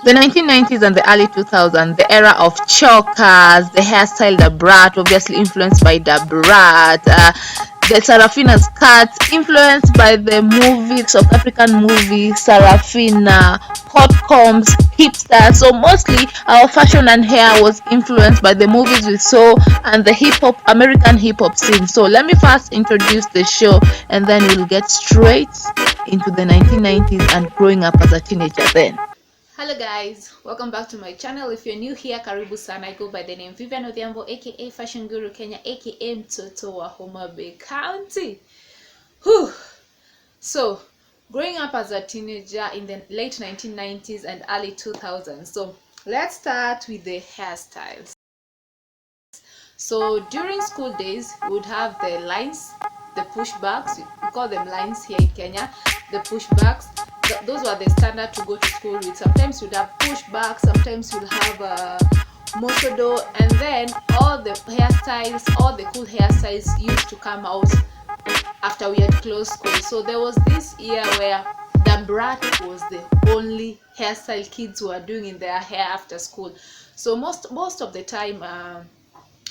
The 1990s and the early 2000s, the era of chokers, the hairstyle, the brat, obviously influenced by the brat, the Sarafina's cut, influenced by the movie, South African movie, Sarafina, hot combs, hipster. So mostly our fashion and hair was influenced by the movies we saw and the hip hop, American hip hop scene. So let me first introduce the show and then we'll get straight into the 1990s and growing up as a teenager then. Hello guys, welcome back to my channel. If you're new here, karibu sana. I go by the name Vivian Odhiambo, aka Fashion Guru Kenya, aka mtoto wa Homa Bay County. Whew. So, growing up as a teenager in the late 1990s and early 2000s. So, let's start with the hairstyles. So, during school days, we would have the lines, the pushbacks. We call them lines here in Kenya. The pushbacks. Those were the standard to go to school with. Sometimes you'd have pushbacks, sometimes you'll have mosodo, and then all the hairstyles, all the cool hairstyles used to come out after we had closed school. So there was this year where the brat was the only hairstyle kids were doing in their hair after school. So most of the time,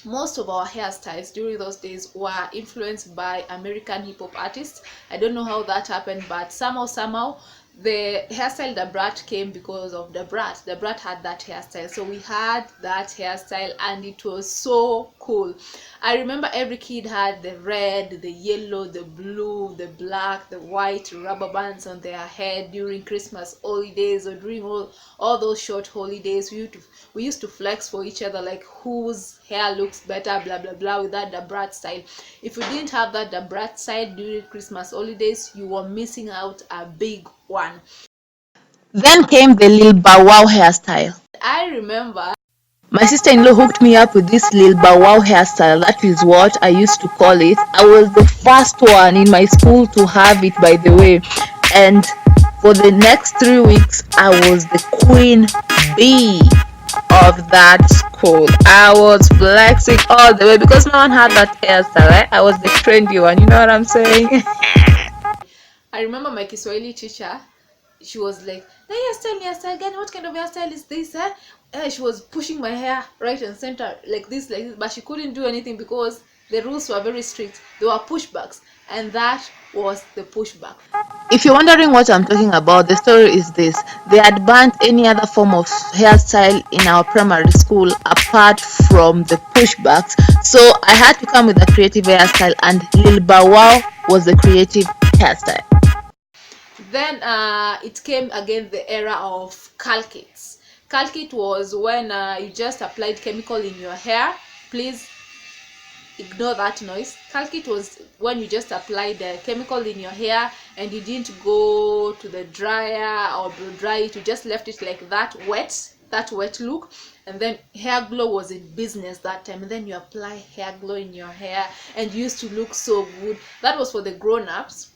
most of our hairstyles during those days were influenced by American hip hop artists. I don't know how that happened, but somehow the hairstyle the brat came because of the brat. The brat had that hairstyle, so we had that hairstyle and it was so cool. I remember every kid had the red, the yellow, the blue, the black, the white rubber bands on their head during Christmas holidays or during all those short holidays. We used to flex for each other, like whose hair looks better, blah blah blah, with that the brat style. If you didn't have that the brat style during Christmas holidays, you were missing out a big one. Then came the Lil Bow Wow hairstyle. I remember My sister-in-law hooked me up with this Lil Bow Wow hairstyle. That is what I used to call it. I was the first one in my school to have it, by the way. And for the next 3 weeks, I was the queen bee of that school. I was flexing all the way because no one had that hairstyle, right? I was the trendy one, you know what I'm saying? I remember my Kiswahili teacher, she was like, "Na hairstyle gani? What kind of hairstyle is this, eh?" She was pushing my hair right and center like this, but she couldn't do anything because the rules were very strict. There were pushbacks, and that was the pushback. If you're wondering what I'm talking about, the story is this. They had banned any other form of hairstyle in our primary school apart from the pushbacks. So I had to come with a creative hairstyle, and Lil Bow Wow was the creative hairstyle. Then it came again the era of calcits. Calcit was when you just applied chemical in your hair. Please ignore that noise. Calcit was when you just applied the chemical in your hair and you didn't go to the dryer or blow dry it. You just left it like that wet look, and then hair glow was in business that time. And then you apply hair glow in your hair and you used to look so good. That was for the grown-ups.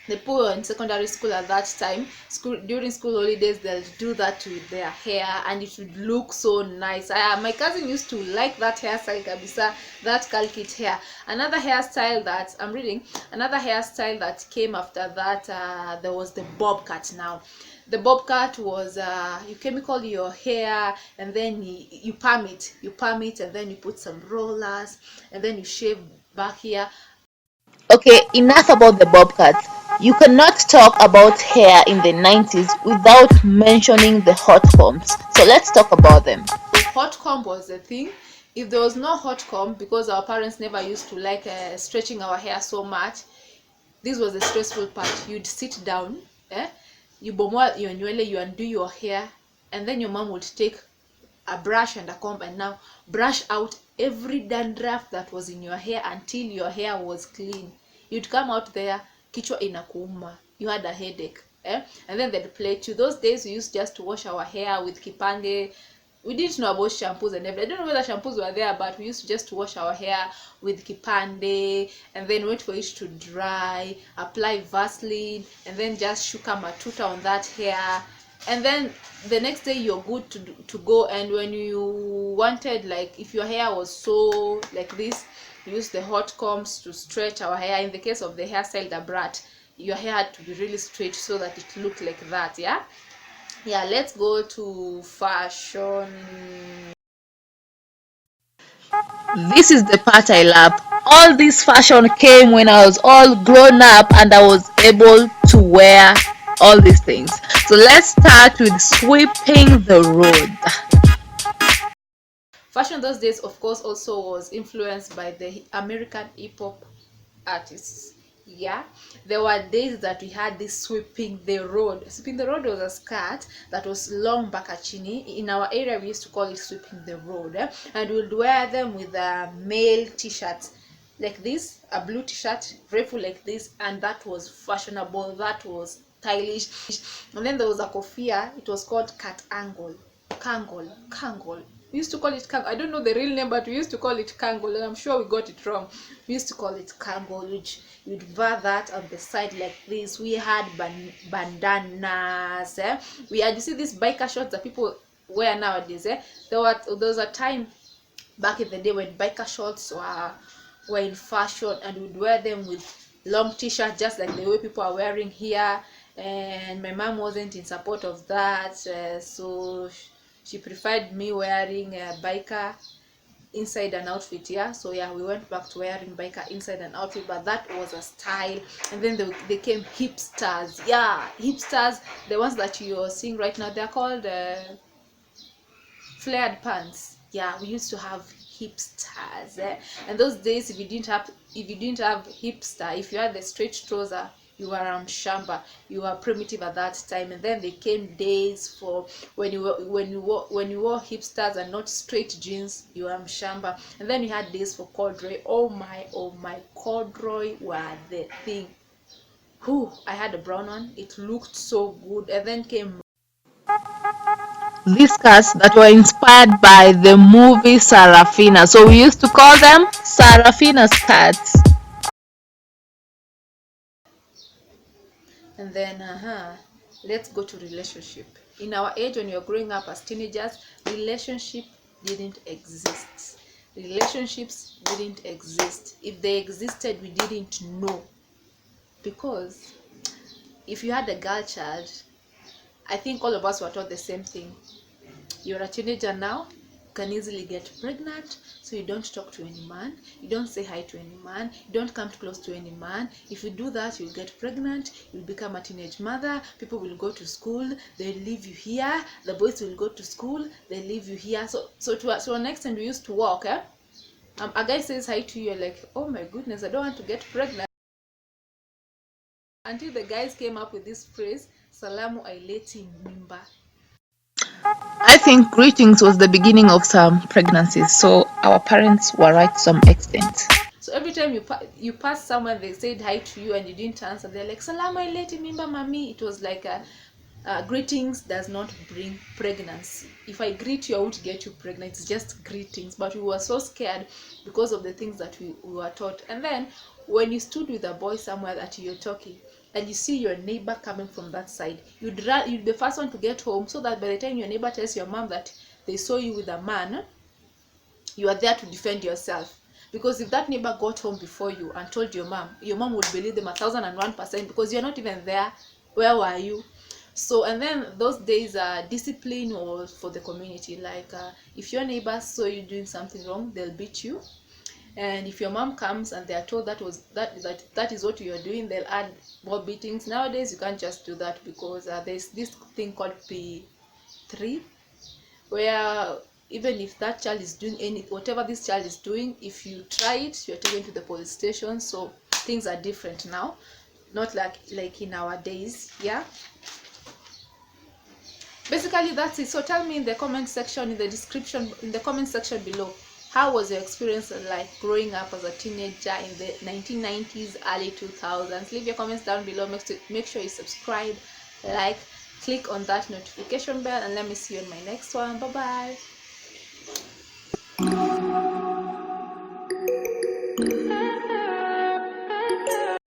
The poor in secondary school at that time, during school holidays, they'll do that with their hair and it would look so nice. My cousin used to like that hairstyle kabisa, that calcit hair. Another hairstyle that came after that, there was the bob cut. Now the bob cut was you chemical your hair and then you palm it and then you put some rollers and then you shave back here. Okay, enough about the bob cuts. You cannot talk about hair in the 90s without mentioning the hot combs. So let's talk about them. Hot comb was the thing. If there was no hot comb, because our parents never used to like stretching our hair so much, this was the stressful part. You'd sit down, you bomoa your nywele, you undo your hair, and then your mom would take a brush and a comb and now brush out every dandruff that was in your hair until your hair was clean. You'd come out there, kichwa inakuuma, you had a headache, and then they'd plate you. Those days we used just to wash our hair with kipande. We didn't know about shampoos and everything. I don't know whether shampoos were there, but we used to just wash our hair with kipande and then wait for it to dry, apply Vaseline, and then just shuka matuta on that hair. And then the next day you're good to go. And when you wanted, like if your hair was so like this, use the hot combs to stretch our hair. In the case of the hairstyle the brat, your hair had to be really straight so that it looked like that, yeah. Yeah, let's go to fashion. This is the part I love. All this fashion came when I was all grown up and I was able to wear all these things. So let's start with sweeping the road. Fashion those days, of course, also was influenced by the American hip hop artists. Yeah, there were days that we had this sweeping the road. Sweeping the road was a skirt that was long bakachini. In our area, we used to call it sweeping the road, and we'd wear them with a male t-shirt like this, a blue t-shirt, very full like this, and that was fashionable. That was stylish. And then there was a kofia. It was called cat angle, kangle. We used to call it kangle. I don't know the real name, but we used to call it kangle, and I'm sure we got it wrong. We used to call it kangle, which you'd wear that on the side like this. We had bandanas. We had, you see these biker shorts that people wear nowadays. There was a time back in the day when biker shorts were in fashion, and we'd wear them with long t-shirts just like the way people are wearing here. And my mom wasn't in support of that, so she preferred me wearing a biker inside an outfit. Yeah, so yeah, we went back to wearing biker inside an outfit, but that was a style. And then they came hipsters. Yeah, hipsters, the ones that you're seeing right now, they're called flared pants. Yeah, we used to have hipsters, and those days, if you didn't have hipster, if you had the straight trouser, you were shamba, you were primitive at that time. And then they came days for when you wore hipsters and not straight jeans, you were shamba. And then you had days for corduroy. Oh my, corduroy were the thing. Whew, I had a brown one, it looked so good. And then came These skirts that were inspired by the movie Sarafina. So we used to call them Sarafina skirts. And then let's go to relationship. In our age, when you're growing up as teenagers, relationship didn't exist. Relationships didn't exist. If they existed, we didn't know. Because if you had a girl child, I think all of us were taught the same thing. You're a teenager now, you can easily get pregnant, so you don't talk to any man, you don't say hi to any man, you don't come close to any man. If you do that, you'll get pregnant, you'll become a teenage mother, people will go to school, they'll leave you here, the boys will go to school, they leave you here. So to an extent, we used to walk, a guy says hi to you, you're like, oh my goodness, I don't want to get pregnant. Until the guys came up with this phrase, salamu aileti mimba. I think greetings was the beginning of some pregnancies, so our parents were right to some extent. So every time you pass someone, they said hi to you and you didn't answer, they're like, "Salama alaikum, mimba mami." It was like greetings does not bring pregnancy. If I greet you, I won't get you pregnant. It's just greetings. But we were so scared because of the things that we were taught. And then when you stood with a boy somewhere that you're talking, and you see your neighbor coming from that side, you'd be the first one to get home, so that by the time your neighbor tells your mom that they saw you with a man, you are there to defend yourself. Because if that neighbor got home before you and told your mom would believe them 1001%, because you're not even there. Where were you? So, and then those days, discipline was for the community. Like, if your neighbors saw you doing something wrong, they'll beat you. And if your mom comes and they are told that is what you are doing, they'll add more beatings. Nowadays, you can't just do that, because there's this thing called P3, where even if that child is doing whatever this child is doing, if you try it, you're taken to the police station. So things are different now, not like in our days. Yeah, basically that's it. So tell me in the comment section, in the comment section below, how was your experience like growing up as a teenager in the 1990s, early 2000s? Leave your comments down below. Make sure you subscribe, like, click on that notification bell, and let me see you in my next one. Bye bye.